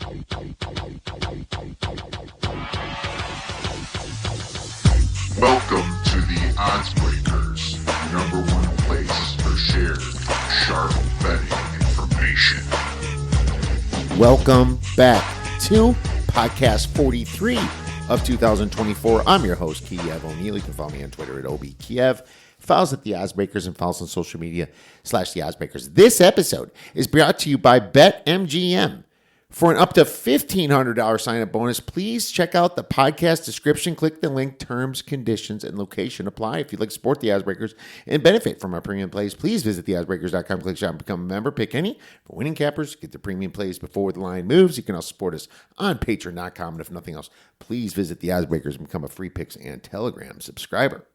Welcome to the Odds Breakers, number one place for shared, sharp betting information. Welcome back to podcast 43 of 2024. I'm your host, Kiev O'Neil. You can follow me on Twitter at OBKiev. Follow us at the Odds Breakers and follow us on social media /the Odds Breakers. This episode is brought to you by BetMGM. For an up to $1,500 sign-up bonus, please check out the podcast description. Click the link. Terms, conditions, and location apply. If you'd like to support the Odds Breakers and benefit from our premium plays, please visit theoddsbreakers.com, click shop, and become a member. Pick any for winning cappers. Get the premium plays before the line moves. You can also support us on patreon.com. And if nothing else, please visit the Odds Breakers and become a free picks and Telegram subscriber.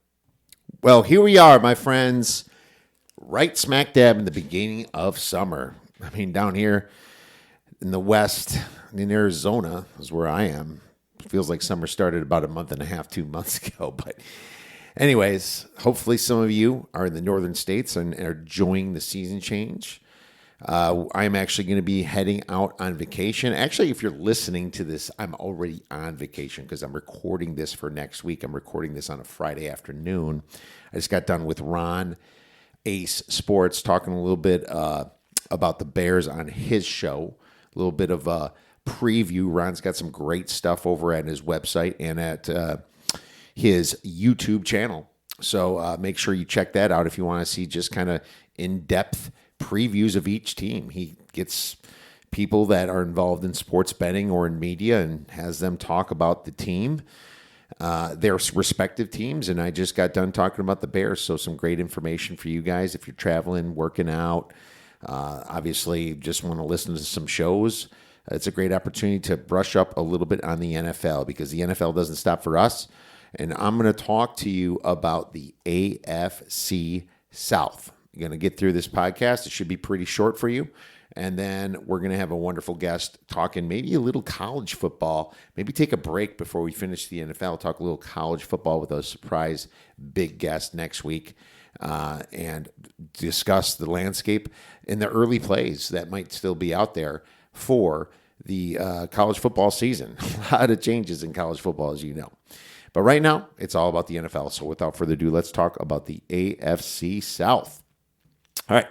Well, here we are, my friends, right smack dab in the beginning of summer. I mean, down here in the West, in Arizona, is where I am. It feels like summer started about a month and a half, 2 months ago. But anyways, hopefully some of you are in the northern states and are enjoying the season change. I'm actually going to be heading out on vacation. Actually, if you're listening to this, I'm already on vacation because I'm recording this for next week. I'm recording this on a Friday afternoon. I just got done with Ron, Ace Sports, talking a little bit about the Bears on his show. A little bit of a preview. Ron's got some great stuff over at his website and at his YouTube channel. So make sure you check that out if you want to see just kind of in-depth previews of each team. He gets people that are involved in sports betting or in media and has them talk about the team, their respective teams. And I just got done talking about the Bears. So some great information for you guys if you're traveling, working out. Obviously, just want to listen to some shows. It's a great opportunity to brush up a little bit on the NFL because the NFL doesn't stop for us. And I'm going to talk to you about the AFC South. You're going to get through this podcast. It should be pretty short for you. And then we're going to have a wonderful guest talking maybe a little college football. Maybe take a break before we finish the NFL. Talk a little college football with a surprise big guest next week. And discuss the landscape and the early plays that might still be out there for the college football season. A lot of changes in college football, as you know. But right now, it's all about the NFL. So without further ado, let's talk about the AFC South. All right,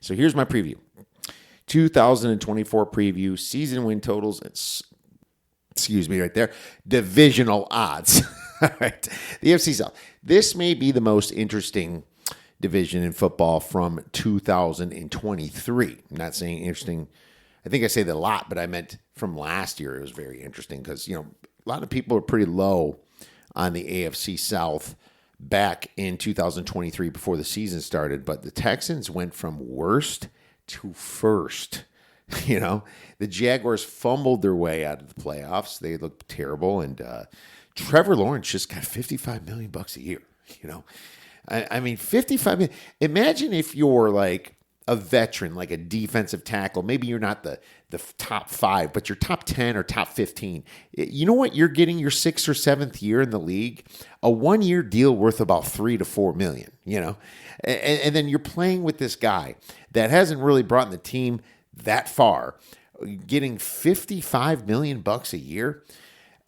so here's my preview. 2024 preview, season win totals, excuse me right there, divisional odds. All right, the AFC South. This may be the most interesting division in football from 2023. I'm not saying interesting. I think I say that a lot, but I meant from last year. It was very interesting because, you know, a lot of people are pretty low on the AFC South back in 2023 before the season started. But the Texans went from worst to first. You know, the Jaguars fumbled their way out of the playoffs. They looked terrible. And Trevor Lawrence just got $55 million a year, you know. I mean, 55 million. Imagine if you're like a veteran, like a defensive tackle. Maybe you're not the top 5, but you're top 10 or top 15. You know what? You're getting your 6th or 7th year in the league, a 1-year deal worth about $3 to $4 million, you know? And then you're playing with this guy that hasn't really brought the team that far, getting $55 million a year.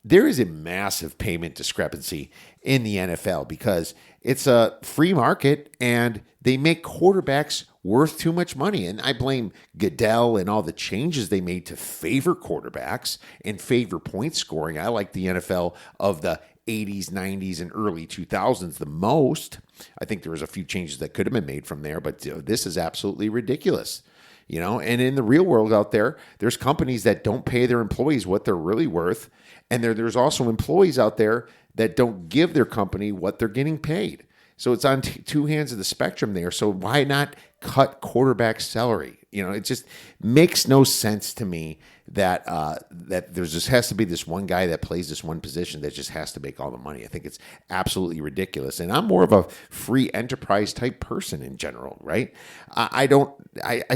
There is a massive payment discrepancy in the NFL because it's a free market and they make quarterbacks worth too much money. And I blame Goodell and all the changes they made to favor quarterbacks and favor point scoring. I like the NFL of the 80s, 90s, and early 2000s the most. I think there was a few changes that could have been made from there, but this is absolutely ridiculous. You know, and in the real world out there, there's companies that don't pay their employees what they're really worth. And there's also employees out there that don't give their company what they're getting paid. So it's on two hands of the spectrum there. So why not cut quarterback salary? You know, it just makes no sense to me that that there's just has to be this one guy that plays this one position that just has to make all the money. I think it's absolutely ridiculous. And I'm more of a free enterprise type person in general, right? I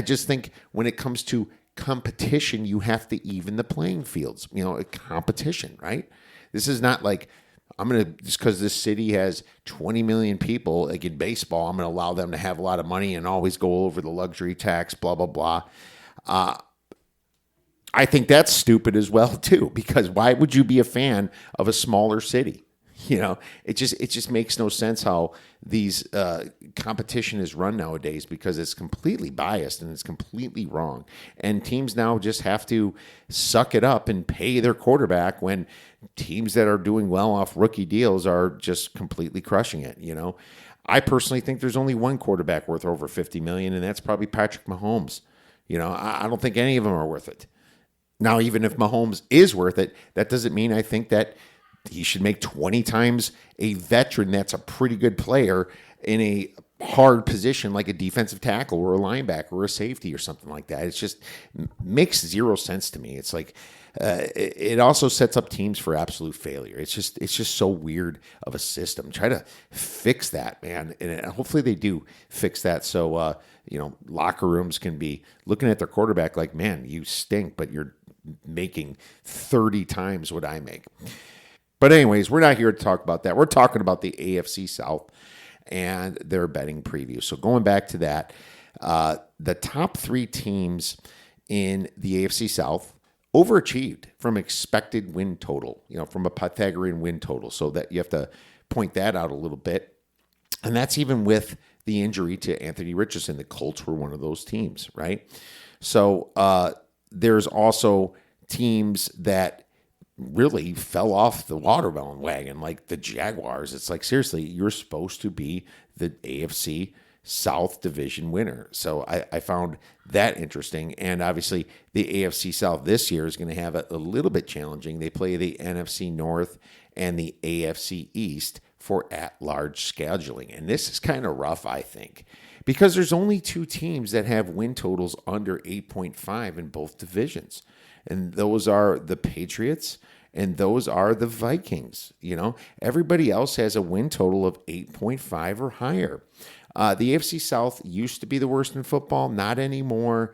just think when it comes to competition, you have to even the playing fields, you know, a competition, right? This is not like just because this city has 20 million people, like in baseball, I'm going to allow them to have a lot of money and always go over the luxury tax, blah, blah, blah. I think that's stupid as well too, because why would you be a fan of a smaller city? It just makes no sense how these competition is run nowadays, because it's completely biased and it's completely wrong. And teams now just have to suck it up and pay their quarterback, when teams that are doing well off rookie deals are just completely crushing it. I personally think there's only one quarterback worth over $50 million, and that's probably Patrick Mahomes. I don't think any of them are worth it. Now, even if Mahomes is worth it, that doesn't mean I think that he should make 20 times a veteran that's a pretty good player in a hard position like a defensive tackle or a linebacker or a safety or something like that. It's just makes zero sense to me. It's like it also sets up teams for absolute failure. It's just so weird of a system. Try to fix that, man, and hopefully they do fix that. So locker rooms can be looking at their quarterback like, man, you stink, but you're making 30 times what I make. But anyways, we're not here to talk about that. We're talking about the AFC South and their betting preview. So going back to that, the top three teams in the AFC South overachieved from expected win total, from a Pythagorean win total. So that you have to point that out a little bit. And that's even with the injury to Anthony Richardson. The Colts were one of those teams, right? So there's also teams that really fell off the watermelon wagon, like the Jaguars. It's like, seriously, you're supposed to be the AFC South division winner. So I found that interesting. And obviously the AFC South this year is going to have a little bit challenging. They play the NFC North and the AFC East for at-large scheduling. And this is kind of rough, I think, because there's only two teams that have win totals under 8.5 in both divisions. And those are the Patriots and those are the Vikings. Everybody else has a win total of 8.5 or higher. The AFC South used to be the worst in football, not anymore.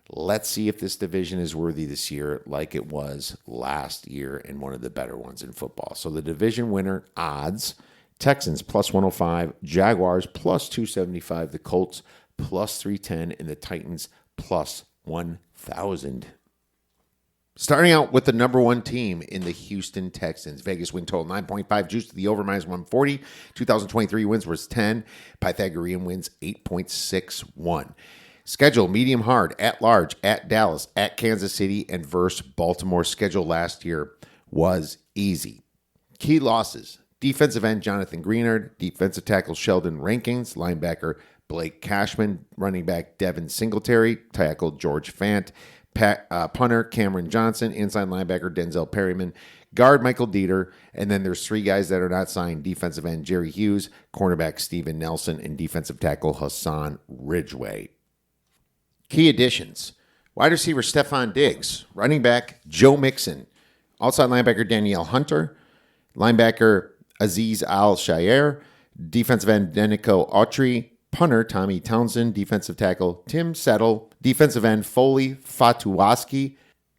Let's see if this division is worthy this year like it was last year and one of the better ones in football. So the division winner odds, Texans plus 105, Jaguars plus 275, the Colts plus 310, and the Titans plus 1,000. Starting out with the number one team in the Houston Texans. Vegas win total 9.5, juice to the over minus 140. 2023 wins was 10. Pythagorean wins 8.61. Schedule medium hard, at large, at Dallas, at Kansas City, and versus Baltimore. Schedule last year was easy. Key losses. Defensive end Jonathan Greenard, defensive tackle Sheldon Rankins, linebacker Blake Cashman, running back Devin Singletary, tackle George Fant, punter Cameron Johnson, inside linebacker Denzel Perryman, guard Michael Dieter, and then there's three guys that are not signed: defensive end Jerry Hughes, cornerback Steven Nelson, and defensive tackle Hassan Ridgeway. Key additions: wide receiver Stephon Diggs, running back Joe Mixon, outside linebacker Danielle Hunter, linebacker Aziz Al-Shaair, defensive end Denico Autry, punter Tommy Townsend, defensive tackle Tim Settle, defensive end Foley Fatuaski,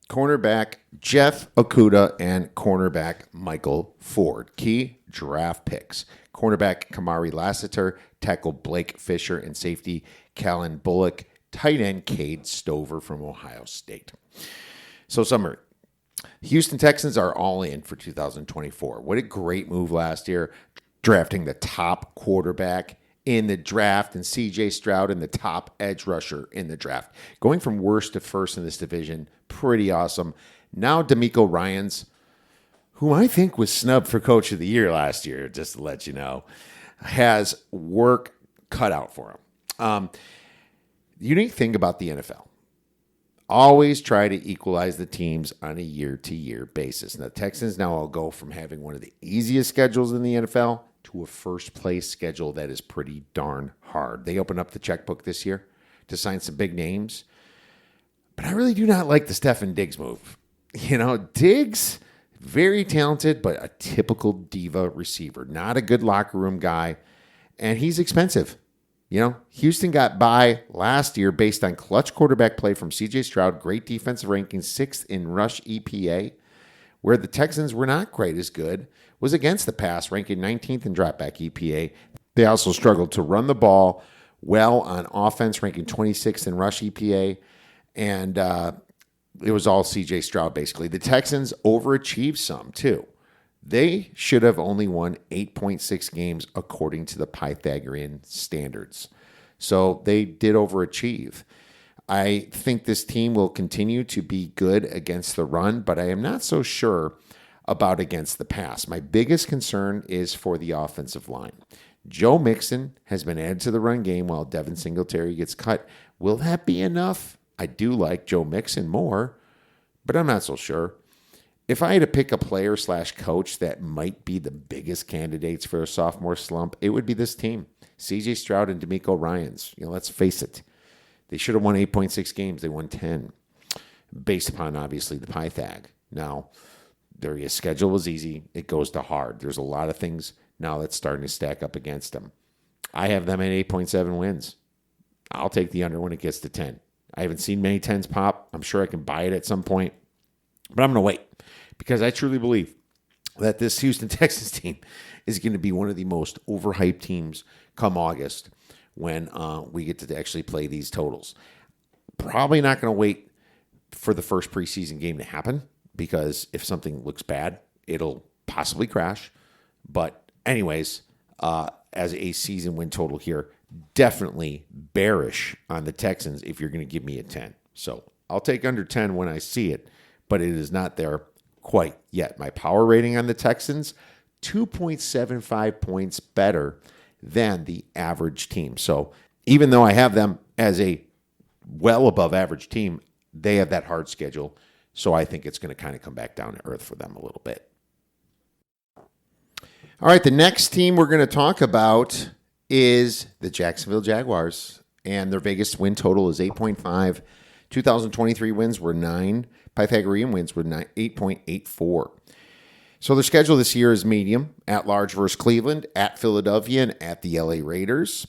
cornerback Jeff Okuda, and cornerback Michael Ford. Key draft picks: cornerback Kamari Lassiter, tackle Blake Fisher, and safety Callan Bullock, tight end Cade Stover from Ohio State. So summary: Houston Texans are all in for 2024. What a great move last year, drafting the top quarterback in the draft and C.J. Stroud in the top edge rusher in the draft. Going from worst to first in this division, pretty awesome. Now DeMeco Ryans, who I think was snubbed for Coach of the Year last year, just to let you know, has work cut out for him. The unique thing about the NFL, always try to equalize the teams on a year-to-year basis. Now, the Texans now will go from having one of the easiest schedules in the NFL to a first-place schedule that is pretty darn hard. They opened up the checkbook this year to sign some big names, but I really do not like the Stefon Diggs move. Diggs, very talented, but a typical diva receiver. Not a good locker room guy, and he's expensive. Houston got by last year based on clutch quarterback play from C.J. Stroud, great defensive rankings, 6th in rush EPA, where the Texans were not quite as good, was against the pass, ranking 19th in dropback EPA. They also struggled to run the ball well on offense, ranking 26th in rush EPA. And it was all CJ Stroud, basically. The Texans overachieved some, too. They should have only won 8.6 games according to the Pythagorean standards. So they did overachieve. I think this team will continue to be good against the run, but I am not so sure about against the pass. My biggest concern is for the offensive line. Joe Mixon has been added to the run game while Devin Singletary gets cut. Will that be enough? I do like Joe Mixon more, but I'm not so sure. If I had to pick a player / coach that might be the biggest candidates for a sophomore slump, it would be this team. CJ Stroud and D'Amico Ryans. Let's face it. They should have won 8.6 games. They won 10, based upon, obviously, the Pythag. Now, their schedule was easy. It goes to hard. There's a lot of things now that's starting to stack up against them. I have them at 8.7 wins. I'll take the under when it gets to 10. I haven't seen many 10s pop. I'm sure I can buy it at some point. But I'm going to wait because I truly believe that this Houston Texans team is going to be one of the most overhyped teams come August when we get to actually play these totals. Probably not going to wait for the first preseason game to happen because if something looks bad, it'll possibly crash. But anyways, as a season win total here, definitely bearish on the Texans if you're going to give me a 10. So I'll take under 10 when I see it, but it is not there quite yet. My power rating on the Texans, 2.75 points better than the average team. So even though I have them as a well above average team, they have that hard schedule. So I think it's going to kind of come back down to earth for them a little bit. All right, the next team we're going to talk about is the Jacksonville Jaguars, and their Vegas win total is 8.5. 2023 wins were 9. Pythagorean wins were 8.84. So their schedule this year is medium, at large versus Cleveland, at Philadelphia, and at the LA Raiders.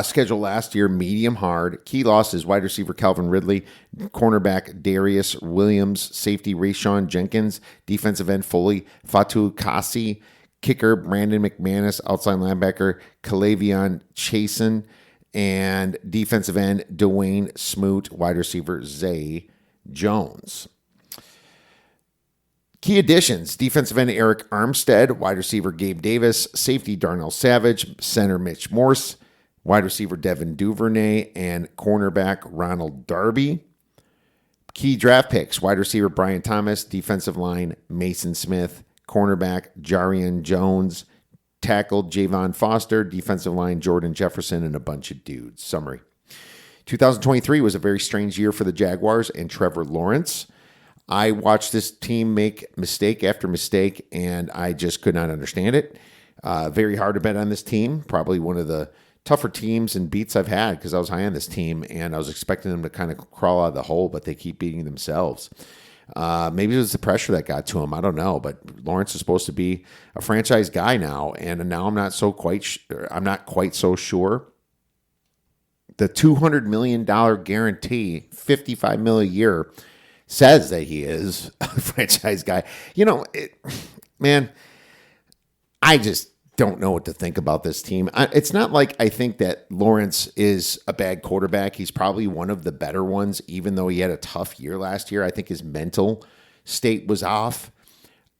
Schedule last year, medium hard. Key losses, wide receiver Calvin Ridley, cornerback Darius Williams, safety Rayshon Jenkins, defensive end Foley Fatou Kassi, kicker Brandon McManus, outside linebacker Kalavion Chasen, and defensive end Dwayne Smoot, wide receiver Zay Jones. Key additions, defensive end Eric Armstead, wide receiver Gabe Davis, safety Darnell Savage, center Mitch Morse, wide receiver Devin Duvernay, and cornerback Ronald Darby. Key draft picks, wide receiver Brian Thomas, defensive line Mason Smith, cornerback Jarian Jones, tackle Javon Foster, defensive line Jordan Jefferson, and a bunch of dudes. Summary. 2023 was a very strange year for the Jaguars and Trevor Lawrence. I watched this team make mistake after mistake, and I just could not understand it. Very hard to bet on this team. Probably one of the tougher teams and beats I've had because I was high on this team, and I was expecting them to kind of crawl out of the hole, but they keep beating themselves. Maybe it was the pressure that got to him. I don't know, but Lawrence is supposed to be a franchise guy now, and now I'm not quite so sure. The $200 million guarantee, $55 million a year, says that he is a franchise guy. Man, I just don't know what to think about this team. It's not like I think that Lawrence is a bad quarterback. He's probably one of the better ones, even though he had a tough year last year. I think his mental state was off.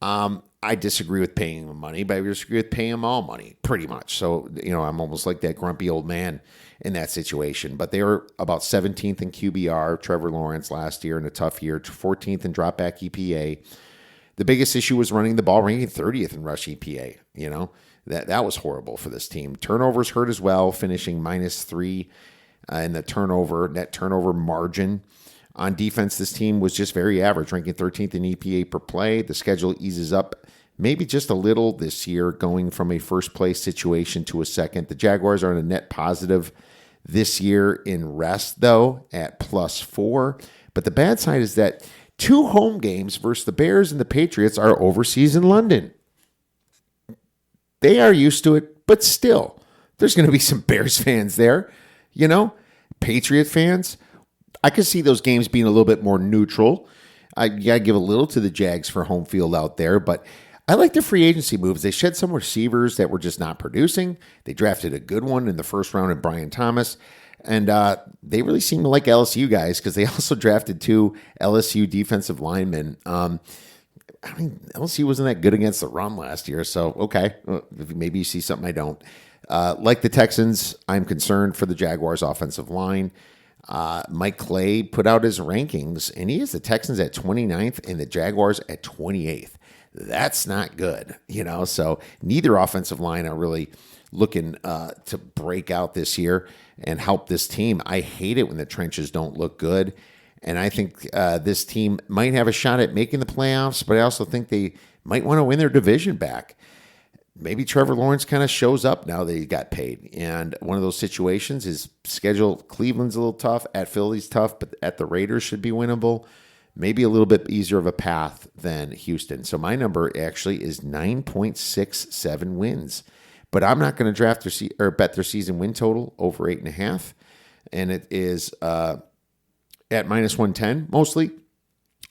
I disagree with paying him money, but I disagree with paying him all money, pretty much. So, I'm almost like that grumpy old man in that situation. But they were about 17th in QBR, Trevor Lawrence, last year in a tough year, 14th in dropback EPA. The biggest issue was running the ball, ranking 30th in rush EPA. That was horrible for this team. Turnovers hurt as well, finishing -3 in the net turnover margin. On defense, this team was just very average, ranking 13th in EPA per play. The schedule eases up maybe just a little this year, going from a first-place situation to a second. The Jaguars are in a net positive this year in rest, though, at +4. But the bad side is that 2 home games versus the Bears and the Patriots are overseas in London. They are used to it, but still, there's going to be some Bears fans there, Patriot fans. I could see those games being a little bit more neutral. I got to give a little to the Jags for home field out there, but I like the free agency moves. They shed some receivers that were just not producing. They drafted a good one in the first round in Brian Thomas. And they really seem to like LSU guys because they also drafted 2 LSU defensive linemen. LSU wasn't that good against the run last year, so okay, maybe you see something I don't. Like the Texans, I'm concerned for the Jaguars' offensive line. Mike Clay put out his rankings, and he has the Texans at 29th and the Jaguars at 28th. That's not good, so neither offensive line are really looking to break out this year and help this team. I hate it when the trenches don't look good. And I think this team might have a shot at making the playoffs, but I also think they might want to win their division back. Maybe Trevor Lawrence kind of shows up now that he got paid. And one of those situations is schedule. Cleveland's a little tough. At Philly's tough, but at the Raiders should be winnable. Maybe a little bit easier of a path than Houston. So my number actually is 9.67 wins. But I'm not going to draft or bet their season win total over 8.5. And it is at minus 110 mostly.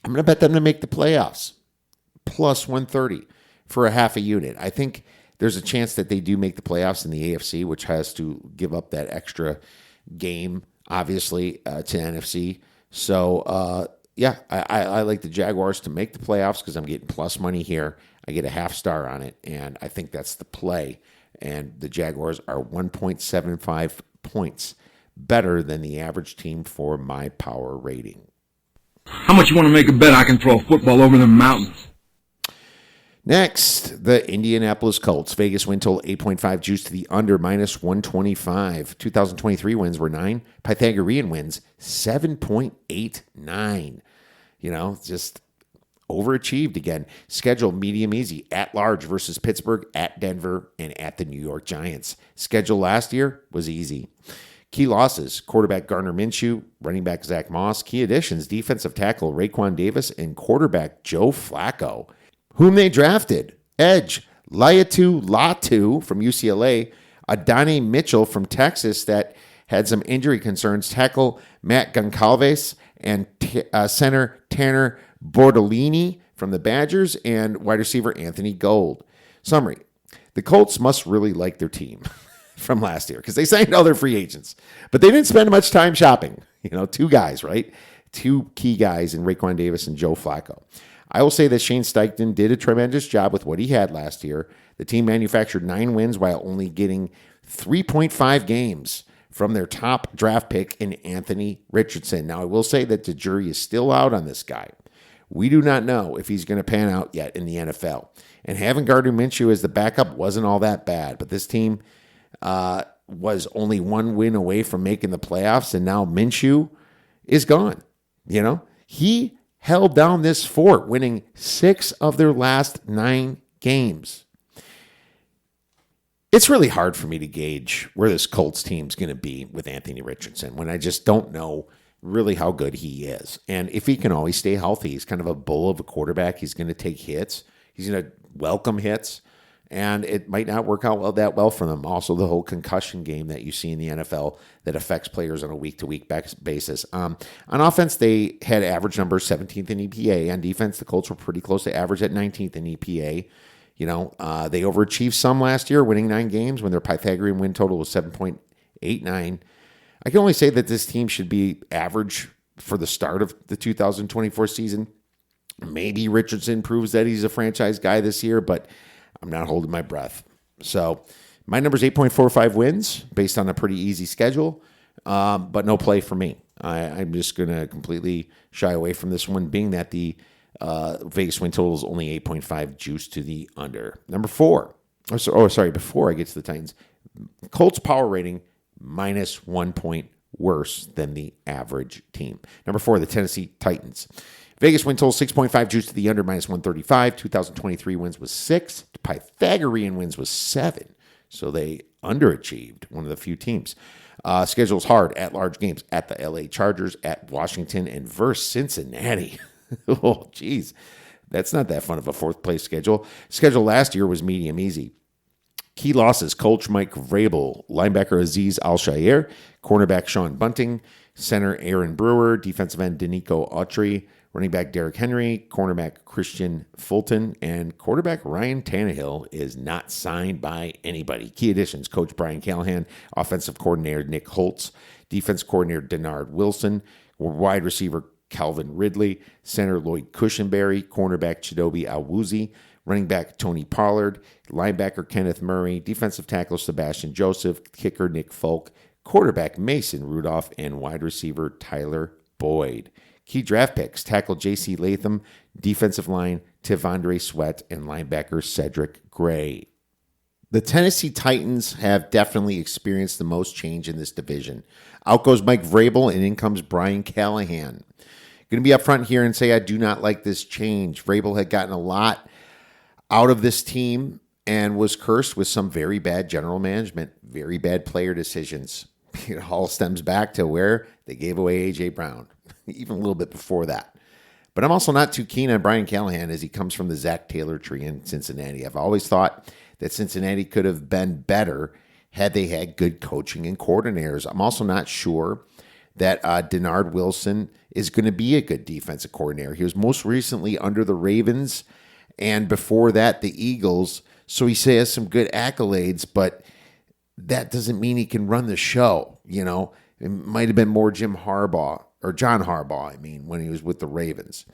I'm going to bet them to make the playoffs plus 130 for a half a unit. I think there's a chance that they do make the playoffs in the AFC, which has to give up that extra game, obviously, to NFC. So, I like the Jaguars to make the playoffs because I'm getting plus money here. I get a half star on it, and I think that's the play. And the Jaguars are 1.75 points better than the average team for my power rating. How much you want to make a bet I can throw a football over the mountains? Next, the Indianapolis Colts. Vegas win total 8.5, juice to the under, minus 125. 2023 wins were 9. Pythagorean wins 7.89. Just overachieved again. Schedule medium easy. At large versus Pittsburgh, at Denver, and at the New York Giants. Schedule last year was easy. Key losses, quarterback Gardner Minshew, running back Zach Moss. Key additions, defensive tackle Raekwon Davis, and quarterback Joe Flacco, whom they drafted. Edge, Laiatu Latu from UCLA, Adonai Mitchell from Texas that had some injury concerns, tackle Matt Goncalves, and center Tanner Bordolini from the Badgers, and wide receiver Anthony Gold. Summary, the Colts must really like their team from last year because they signed all their free agents, but they didn't spend much time shopping. 2 guys, right? 2 key guys in Raekwon Davis and Joe Flacco. I will say that Shane Steichen did a tremendous job with what he had last year. The team manufactured 9 wins while only getting 3.5 games from their top draft pick in Anthony Richardson. Now, I will say that the jury is still out on this guy. We do not know if he's going to pan out yet in the NFL. And having Gardner Minshew as the backup wasn't all that bad, but this team was only 1 win away from making the playoffs, and now Minshew is gone. He held down this fort, winning 6 of their last 9 games. It's really hard for me to gauge where this Colts team's going to be with Anthony Richardson when I just don't know really how good he is. And if he can always stay healthy, he's kind of a bull of a quarterback. He's going to take hits. He's going to welcome hits. And it might not work out that well for them. Also, the whole concussion game that you see in the NFL that affects players on a week-to-week basis. On offense, they had average numbers 17th in EPA. On defense, the Colts were pretty close to average at 19th in EPA. They overachieved some last year, winning 9 games when their Pythagorean win total was 7.89. I can only say that this team should be average for the start of the 2024 season. Maybe Richardson proves that he's a franchise guy this year, but I'm not holding my breath. So my number is 8.45 wins based on a pretty easy schedule, but no play for me. I'm just going to completely shy away from this one, being that the Vegas win total is only 8.5 juice to the under. Number 4. Before I get to the Titans, Colts power rating minus 1 point worse than the average team. Number 4, the Tennessee Titans. Vegas win total 6.5 juice to the under minus 135. 2023 wins was 6. Pythagorean wins was 7. So they underachieved, one of the few teams. Schedule's hard at large games at the LA Chargers, at Washington, and versus Cincinnati. Oh, geez. That's not that fun of a 4th place schedule. Schedule last year was medium easy. Key losses, coach Mike Vrabel, linebacker Aziz Al-Shair, cornerback Sean Bunting, center Aaron Brewer, defensive end Danico Autry, Running back Derrick Henry, cornerback Christian Fulton, and quarterback Ryan Tannehill is not signed by anybody. Key additions: Coach Brian Callahan, offensive coordinator Nick Holtz, defense coordinator Denard Wilson, wide receiver Calvin Ridley, center Lloyd Cushenberry, cornerback Chidobe Awuzie, running back Tony Pollard, linebacker Kenneth Murray, defensive tackle Sebastian Joseph, kicker Nick Folk, quarterback Mason Rudolph, and wide receiver Tyler Boyd. Key draft picks: tackle J.C. Latham, defensive line Tivondre Sweat, and linebacker Cedric Gray. The Tennessee Titans have definitely experienced the most change in this division. Out goes Mike Vrabel, and in comes Brian Callahan. Going to be up front here and say I do not like this change. Vrabel had gotten a lot out of this team and was cursed with some very bad general management, very bad player decisions. It all stems back to where they gave away A.J. Brown, even a little bit before that. But I'm also not too keen on Brian Callahan as he comes from the Zach Taylor tree in Cincinnati. I've always thought that Cincinnati could have been better had they had good coaching and coordinators. I'm also not sure that Denard Wilson is going to be a good defensive coordinator. He was most recently under the Ravens, and before that, the Eagles. So he has some good accolades, but that doesn't mean he can run the show. You know, it might have been more John Harbaugh, when he was with the Ravens.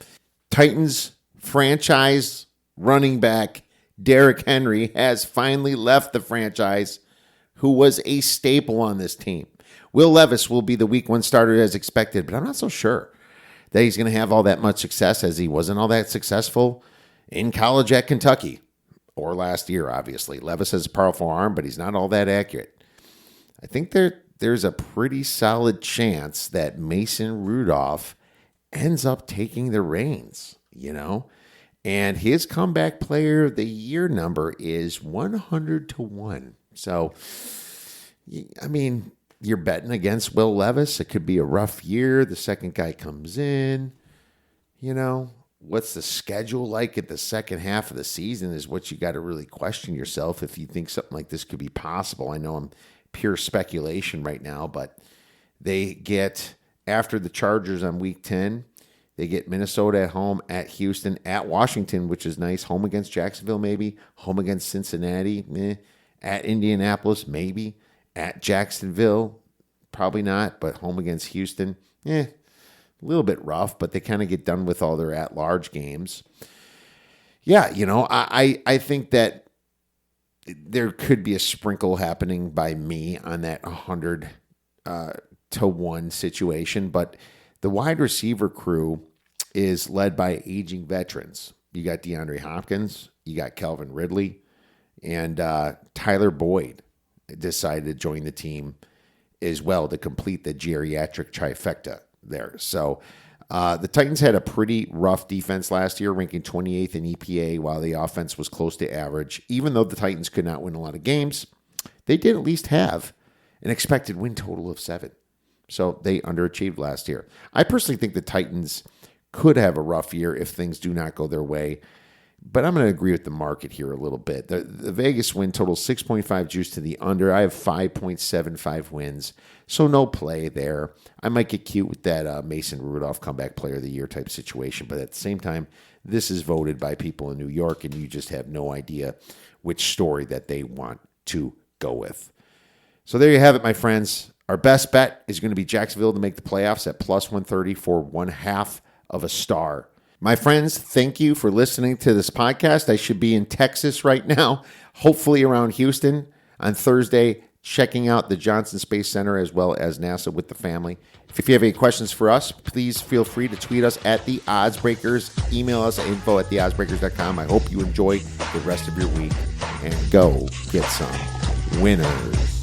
Titans franchise running back Derrick Henry has finally left the franchise, who was a staple on this team. Will Levis will be the week 1 starter as expected, but I'm not so sure that he's going to have all that much success, as he wasn't all that successful in college at Kentucky or last year, obviously. Levis has a powerful arm, but he's not all that accurate. I think there's a pretty solid chance that Mason Rudolph ends up taking the reins, and his comeback player of the year number is 100-1. So, I mean, you're betting against Will Levis. It could be a rough year. The second guy comes in. What's the schedule like at the second half of the season is what you got to really question yourself if you think something like this could be possible. I know I'm pure speculation right now, but they get, after the Chargers on week 10, they get Minnesota at home, at Houston, at Washington, which is nice, home against Jacksonville maybe, home against Cincinnati, at Indianapolis maybe, at Jacksonville, probably not, but home against Houston, a little bit rough, but they kind of get done with all their at-large games. Yeah, I think that there could be a sprinkle happening by me on that 100-1 situation, but the wide receiver crew is led by aging veterans. You got DeAndre Hopkins, you got Calvin Ridley, and Tyler Boyd decided to join the team as well to complete the geriatric trifecta there. So the Titans had a pretty rough defense last year, ranking 28th in EPA, while the offense was close to average. Even though the Titans could not win a lot of games, they did at least have an expected win total of 7. So they underachieved last year. I personally think the Titans could have a rough year if things do not go their way. But I'm going to agree with the market here a little bit. The Vegas win total 6.5 juice to the under. I have 5.75 wins, so no play there. I might get cute with that Mason Rudolph comeback player of the year type situation, but at the same time, this is voted by people in New York, and you just have no idea which story that they want to go with. So there you have it, my friends. Our best bet is going to be Jacksonville to make the playoffs at plus 130 for 1/2 of a star. My friends, thank you for listening to this podcast. I should be in Texas right now, hopefully around Houston on Thursday, checking out the Johnson Space Center as well as NASA with the family. If you have any questions for us, please feel free to tweet us at The Oddsbreakers. Email us at info@theoddsbreakers.com. I hope you enjoy the rest of your week and go get some winners.